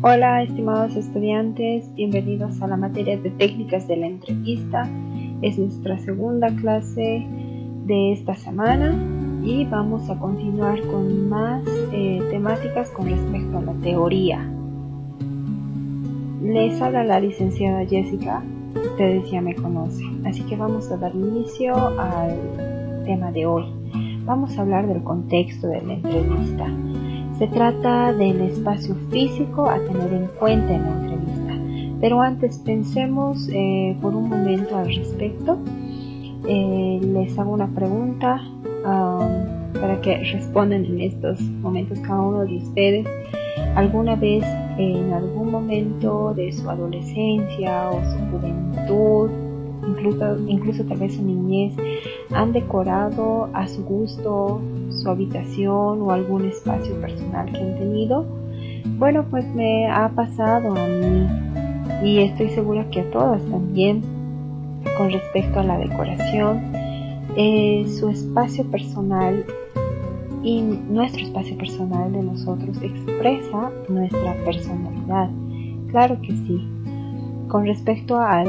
Hola, estimados estudiantes, bienvenidos a la materia de técnicas de la entrevista. Es nuestra segunda clase de esta semana y vamos a continuar con más temáticas con respecto a la teoría. Les habla la licenciada Jessica, ustedes ya me conocen, así que vamos a dar inicio al tema de hoy. Vamos a hablar del contexto de la entrevista. Se trata del espacio físico a tener en cuenta en la entrevista. Pero antes pensemos por un momento al respecto. Les hago una pregunta para que respondan en estos momentos cada uno de ustedes. ¿Alguna vez en algún momento de su adolescencia o su juventud, incluso tal vez su niñez, han decorado a su gusto su habitación o algún espacio personal que han tenido? Bueno, pues me ha pasado a mí y estoy segura que a todas también. Con respecto a la decoración, su espacio personal y nuestro espacio personal de nosotros expresa nuestra personalidad. Claro que sí. Con respecto al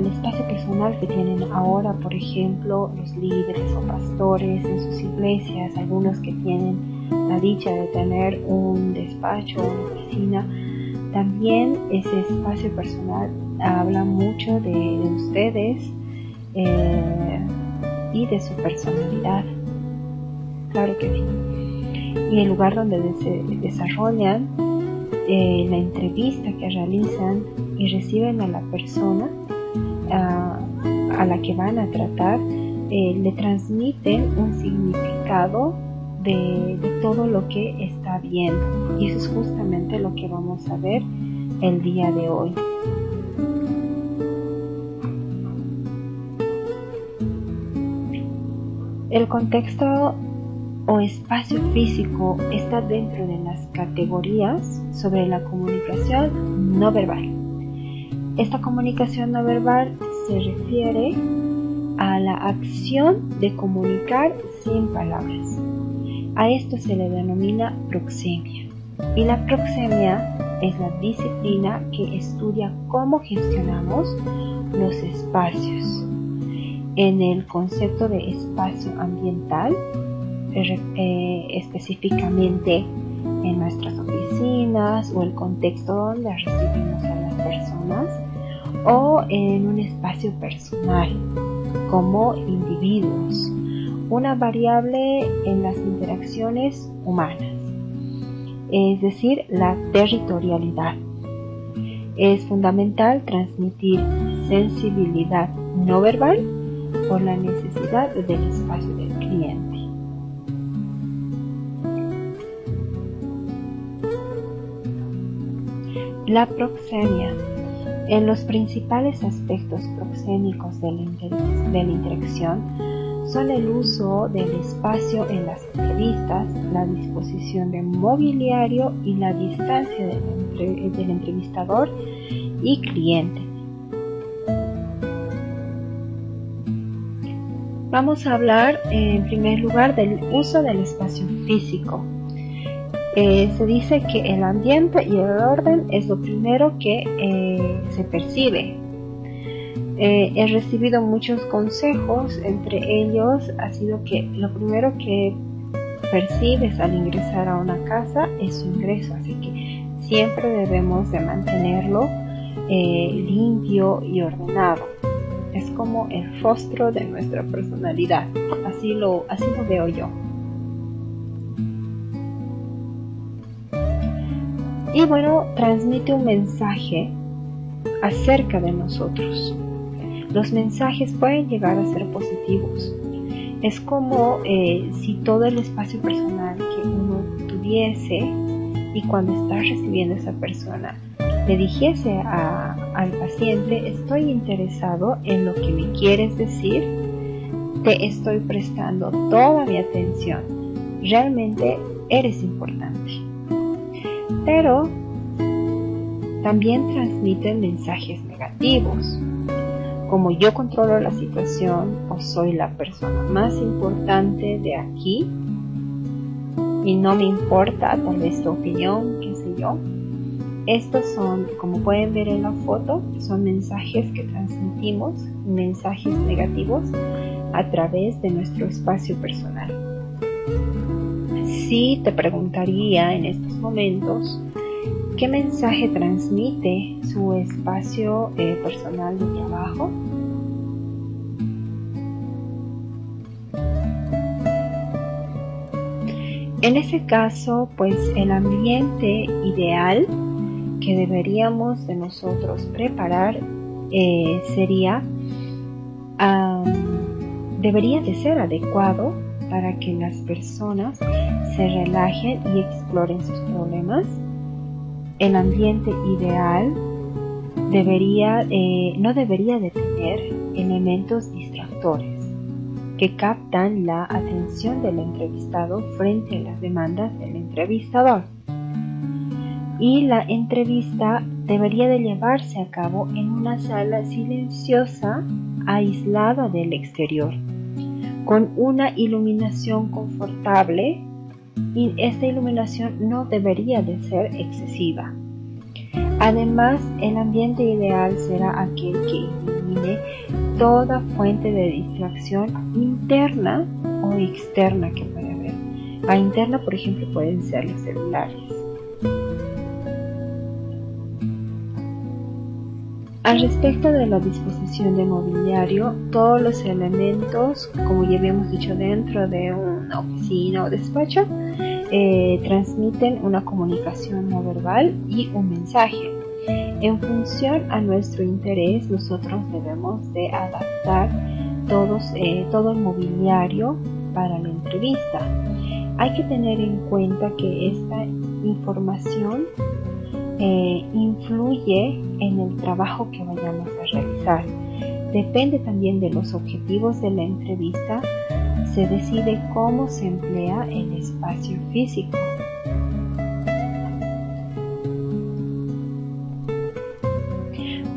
espacio personal que tienen ahora, por ejemplo, los líderes o pastores en sus iglesias, algunos que tienen la dicha de tener un despacho o una oficina, también ese espacio personal habla mucho de ustedes y de su personalidad. Claro que sí. Y el lugar donde se desarrollan la entrevista que realizan y reciben a la persona a la que van a tratar, le transmiten un significado de todo lo que está viendo, y eso es justamente lo que vamos a ver el día de hoy. El contexto o espacio físico está dentro de las categorías sobre la comunicación no verbal. Esta comunicación no verbal se refiere a la acción de comunicar sin palabras. A esto se le denomina proxemia. Y la proxemia es la disciplina que estudia cómo gestionamos los espacios. En el concepto de espacio ambiental, específicamente en nuestras oficinas o el contexto donde recibimos a las personas, o en un espacio personal como individuos, una variable en las interacciones humanas, es decir, la territorialidad. Es fundamental transmitir sensibilidad no verbal por la necesidad del espacio del cliente. La proxemia. En los principales aspectos proxémicos de la interacción son el uso del espacio en las entrevistas, la disposición de mobiliario y la distancia del entrevistador y cliente. Vamos a hablar en primer lugar del uso del espacio físico. Se dice que el ambiente y el orden es lo primero que se percibe. He recibido muchos consejos, entre ellos ha sido que lo primero que percibes al ingresar a una casa es su ingreso, así que siempre debemos de mantenerlo limpio y ordenado. Es como el rostro de nuestra personalidad, así lo veo yo. Y bueno, transmite un mensaje acerca de nosotros. Los mensajes pueden llegar a ser positivos. Es como si todo el espacio personal que uno tuviese, y cuando está recibiendo a esa persona, le dijese al paciente: estoy interesado en lo que me quieres decir, te estoy prestando toda mi atención, realmente eres importante. Pero también transmiten mensajes negativos, como yo controlo la situación, o soy la persona más importante de aquí y no me importa tal vez tu opinión, qué sé yo. Estos son, como pueden ver en la foto, son mensajes que transmitimos, mensajes negativos a través de nuestro espacio personal. Sí, te preguntaría en estos momentos, ¿qué mensaje transmite su espacio personal de trabajo? En ese caso, pues el ambiente ideal que deberíamos de nosotros preparar debería de ser adecuado para que las personas se relajen y exploren sus problemas. El ambiente ideal no debería de tener elementos distractores que captan la atención del entrevistado frente a las demandas del entrevistador. Y la entrevista debería de llevarse a cabo en una sala silenciosa, aislada del exterior, con una iluminación confortable, y esta iluminación no debería de ser excesiva. Además, el ambiente ideal será aquel que elimine toda fuente de distracción interna o externa que pueda haber. La interna, por ejemplo, pueden ser los celulares. Al respecto de la disposición de mobiliario, todos los elementos, como ya habíamos dicho, dentro de una oficina o despacho, transmiten una comunicación no verbal y un mensaje. En función a nuestro interés, nosotros debemos de adaptar todo el mobiliario para la entrevista. Hay que tener en cuenta que esta información influye en el trabajo que vayamos a realizar. Depende también de los objetivos de la entrevista, se decide cómo se emplea el espacio físico.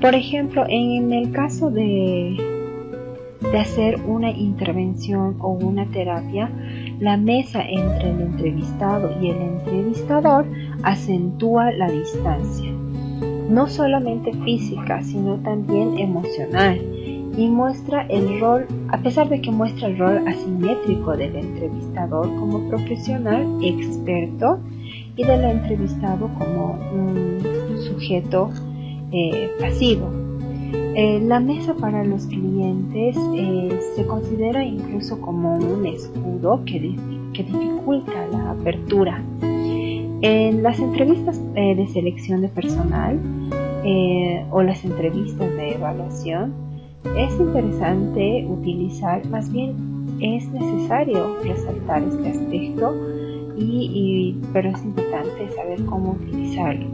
Por ejemplo, en el caso de hacer una intervención o una terapia, la mesa entre el entrevistado y el entrevistador acentúa la distancia, no solamente física, sino también emocional, y muestra el rol, a pesar de que muestra el rol asimétrico del entrevistador como profesional experto y del entrevistado como un sujeto pasivo. La mesa para los clientes se considera incluso como un escudo que dificulta la apertura. En las entrevistas de selección de personal o las entrevistas de evaluación, es interesante utilizar, más bien es necesario resaltar este aspecto, pero es importante saber cómo utilizarlo.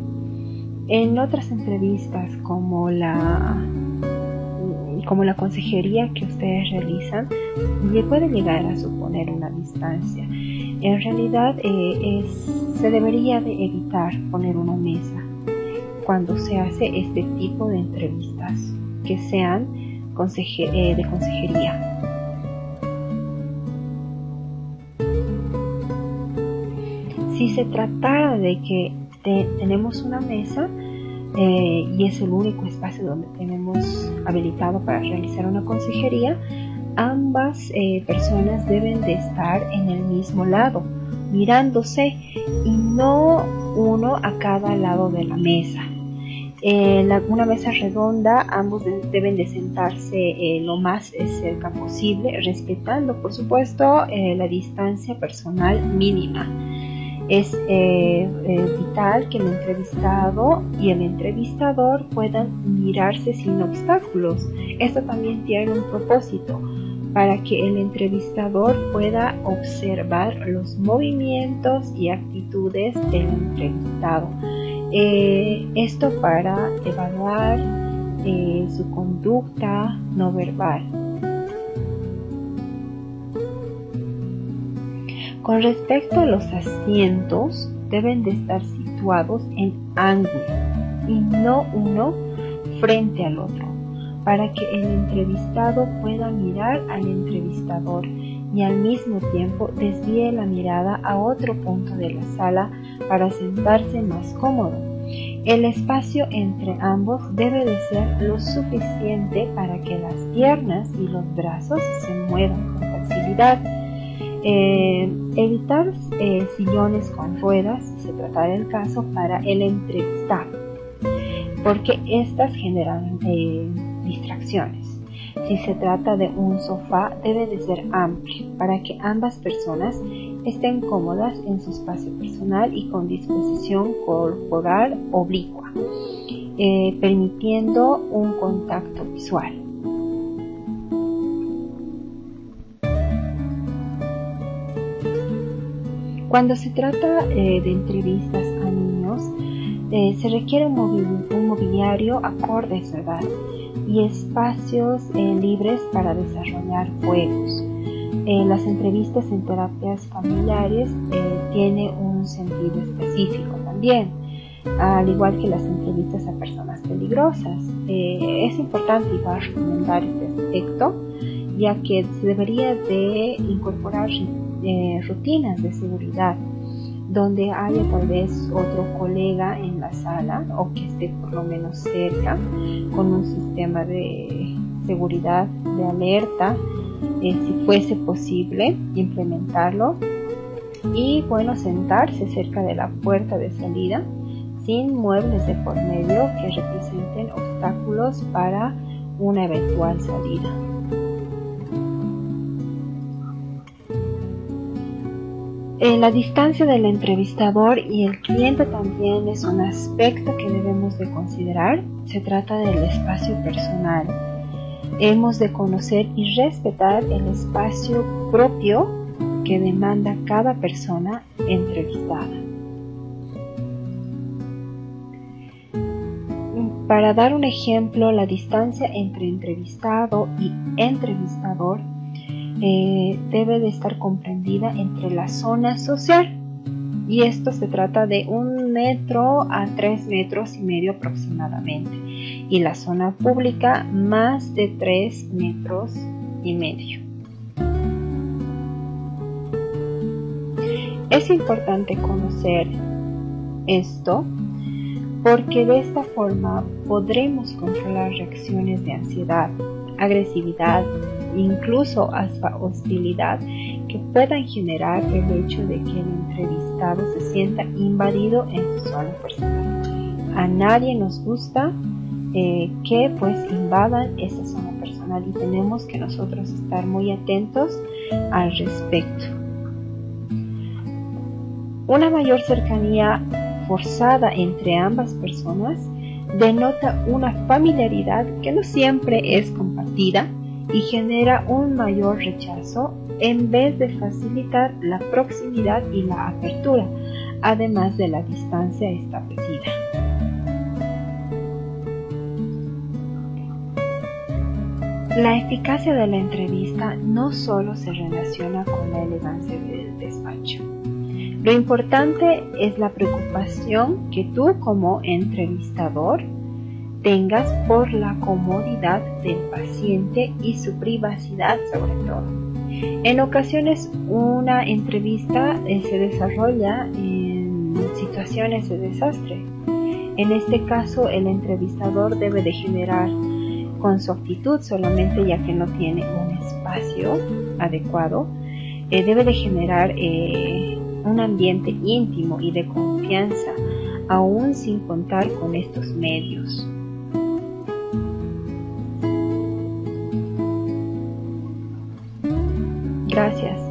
En otras entrevistas como la consejería que ustedes realizan, puede llegar a suponer una distancia. En realidad se debería de evitar poner una mesa cuando se hace este tipo de entrevistas que sean de consejería. Si se tratara de que tenemos una mesa y es el único espacio donde tenemos habilitado para realizar una consejería, ambas personas deben de estar en el mismo lado, mirándose, y no uno a cada lado de la mesa. Una mesa redonda, ambos deben de sentarse lo más cerca posible, respetando por supuesto la distancia personal mínima. Es vital que el entrevistado y el entrevistador puedan mirarse sin obstáculos. Esto también tiene un propósito, para que el entrevistador pueda observar los movimientos y actitudes del entrevistado. Esto para evaluar su conducta no verbal. Con respecto a los asientos, deben de estar situados en ángulo y no uno frente al otro, para que el entrevistado pueda mirar al entrevistador y al mismo tiempo desvíe la mirada a otro punto de la sala para sentarse más cómodo. El espacio entre ambos debe de ser lo suficiente para que las piernas y los brazos se muevan con facilidad. Evitar sillones con ruedas, si se trata del caso, para el entrevistado, porque estas generan distracciones. Si se trata de un sofá, debe de ser amplio para que ambas personas estén cómodas en su espacio personal y con disposición corporal oblicua, permitiendo un contacto visual. Cuando se trata de entrevistas a niños, se requiere un mobiliario acorde a su edad y espacios libres para desarrollar juegos. Las entrevistas en terapias familiares tienen un sentido específico también, al igual que las entrevistas a personas peligrosas. Es importante y va a recomendar este aspecto, ya que se debería de incorporar rutinas de seguridad, donde haya tal vez otro colega en la sala o que esté por lo menos cerca con un sistema de seguridad, de alerta, si fuese posible implementarlo, y bueno, sentarse cerca de la puerta de salida sin muebles de por medio que representen obstáculos para una eventual salida. La distancia del entrevistador y el cliente también es un aspecto que debemos de considerar. Se trata del espacio personal. Hemos de conocer y respetar el espacio propio que demanda cada persona entrevistada. Para dar un ejemplo, la distancia entre entrevistado y entrevistador debe de estar comprendida entre la zona social, y esto se trata de 1 metro a 3,5 metros aproximadamente, y la zona pública más de 3,5 metros. Es importante conocer esto porque de esta forma podremos controlar reacciones de ansiedad, agresividad, incluso hasta hostilidad que puedan generar el hecho de que el entrevistado se sienta invadido en su zona personal. A nadie nos gusta que pues invadan esa zona personal, y tenemos que nosotros estar muy atentos al respecto. Una mayor cercanía forzada entre ambas personas denota una familiaridad que no siempre es compartida y genera un mayor rechazo en vez de facilitar la proximidad y la apertura, además de la distancia establecida. La eficacia de la entrevista no solo se relaciona con la elegancia del despacho. Lo importante es la preocupación que tú como entrevistador tengas por la comodidad del paciente y su privacidad sobre todo. En ocasiones una entrevista se desarrolla en situaciones de desastre. En este caso el entrevistador debe de generar con su actitud, solamente ya que no tiene un espacio adecuado, debe de generar un ambiente íntimo y de confianza, aún sin contar con estos medios. Gracias.